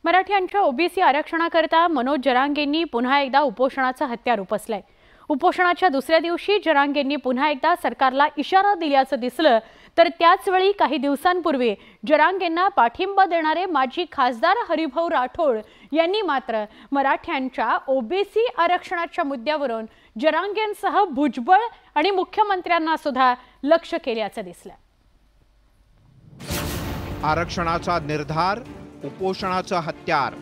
मराठ्यांच्या ओबीसी आरक्षणाकरता मनोज जरांगेंनी पुन्हा एकदा उपोषणाचं हत्यार उपसलंय। उपोषणाच्या दुसऱ्या दिवशी जरांगेंनी पुन्हा एकदा सरकारला इशारा दिल्याचं दिसलं, तर त्याच वेळी काही दिवसांपूर्वी जरांगेंना पाठिंबा देणारे माजी खासदार हरिभाऊ राठोड यांनी मात्र मराठ्यांच्या ओबीसी आरक्षणाच्या मुद्द्यावरून जरांगेंसह भुजबळ आणि मुख्यमंत्र्यांना सुद्धा लक्ष्य केल्याचं दिसलं। आरक्षणाचा निर्धार, उपोषणाचं हत्यार,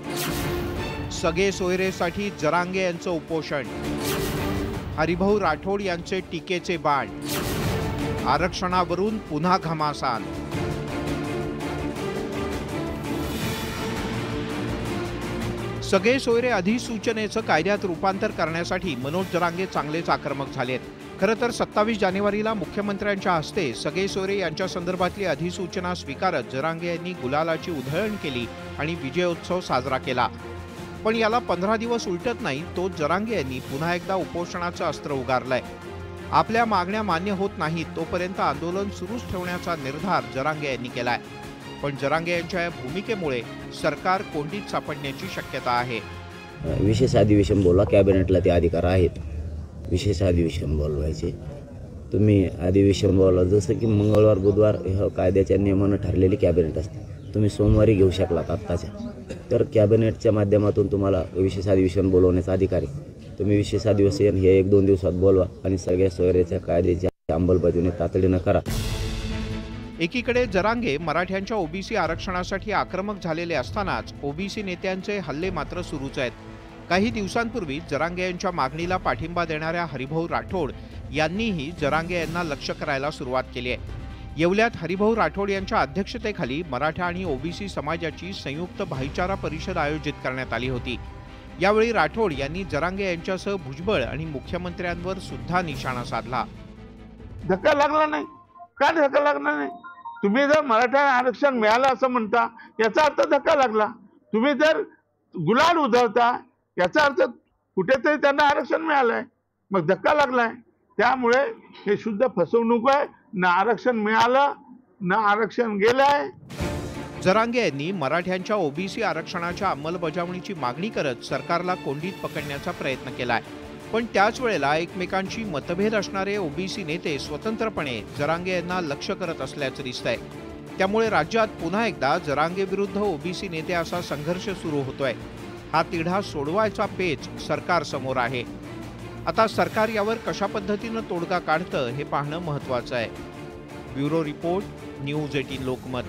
सगळे सोयरेसाठी जरांगे यांचं उपोषण, हरिभाऊ राठोड यांचे टीकेचे बाण, आरक्षणावरून पुन्हा घमासान। सगळे सोयरे अधिसूचनेचं कायद्यात रूपांतर करण्यासाठी मनोज जरांगे चांगलेच आक्रमक झालेत। खरं तर 27 जानेवारीला मुख्यमंत्र्यांच्या हस्ते सगळे सोयरे यांच्या संदर्भातली अधिसूचना स्वीकारत जरांगे यांनी गुलालाची उधळण केली आणि विजयोत्सव साजरा केला। पण याला 15 दिवस उलटत नाही तो जरांगे यांनी पुन्हा एकदा उपोषणाचं अस्त्र उगारलंय। आपल्या मागण्या मान्य होत नाहीत तोपर्यंत आंदोलन सुरूच ठेवण्याचा निर्धार जरांगे यांनी केलाय। पण जरांगे यांच्या या भूमिकेमुळे सरकार कोंडीत सापडण्याची शक्यता आहे। विशेष अधिवेशन बोलवा, कॅबिनेटला ते अधिकार आहेत विशेष अधिवेशन बोलवायचे। तुम्ही अधिवेशन बोलवा, जसं की मंगळवार बुधवार हे कायद्याच्या नियमानं ठरलेली कॅबिनेट असते, तुम्ही सोमवारी घेऊ शकलात आत्ताच्या, तर कॅबिनेटच्या माध्यमातून तुम्हाला विशेष अधिवेशन बोलवण्याचा अधिकार आहे। तुम्ही विशेष अधिवेशन हे 1-2 दिवसात बोलवा आणि सगळ्या सोयऱ्याच्या कायद्याच्या अंमलबजावणी तातडीनं करा। एकीकडे जरांगे मराठ्यांच्या ओबीसी आरक्षणासाठी आक्रमक झालेले असतानाच ओबीसी नेत्यांचे हल्ले मात्र सुरूच आहेत। काही दिवसांपूर्वी जरांगे यांच्या मागणीला पाठिंबा देणाऱ्या हरिभाऊ राठोड यांनीही जरांगे यांना लक्ष्य करायला सुरुवात केली आहे। येवल्यात हरिभाऊ राठोड यांच्या अध्यक्षतेखाली मराठा आणि ओबीसी समाजाची संयुक्त भाईचारा परिषद आयोजित करण्यात आली होती। यावेळी राठोड यांनी जरांगे यांच्यासह भुजबळ आणि मुख्यमंत्र्यांवर सुद्धा निशाणा साधला। धक्का लागला नाही का? धक्का लागला नाही। तुम्ही जर मराठा आरक्षण मिळालं असं म्हणता याचा अर्थ धक्का लागला। तुम्ही जर गुलाल उधळता याचा अर्थ कुठेतरी त्यांना आरक्षण मिळालंय, मग धक्का लागलाय। त्यामुळे हे शुद्ध फसवणूक आहे। ना आरक्षण मिळालं ना आरक्षण गेलंय। जरांगे यांनी मराठ्यांच्या ओबीसी आरक्षणाच्या अंमलबजावणीची मागणी करत सरकारला कोंडीत पकडण्याचा प्रयत्न केलाय। पण त्याच वेळेला एकमेकांची मतभेद असणारे ओबीसी नेते स्वतंत्रपणे जरांगे यांना लक्ष्य करत असल्याचं दिसतंय। त्यामुळे राज्यात पुन्हा एकदा जरांगे विरुद्ध ओबीसी नेते असा संघर्ष सुरू होतोय। हा तिढा सोडवायचा पेच सरकार समोर आहे। आता सरकार यावर कशा पद्धतीनं तोडगा काढतं हे पाहणं महत्त्वाचं आहे। Bureau report, news 18 Lokmat.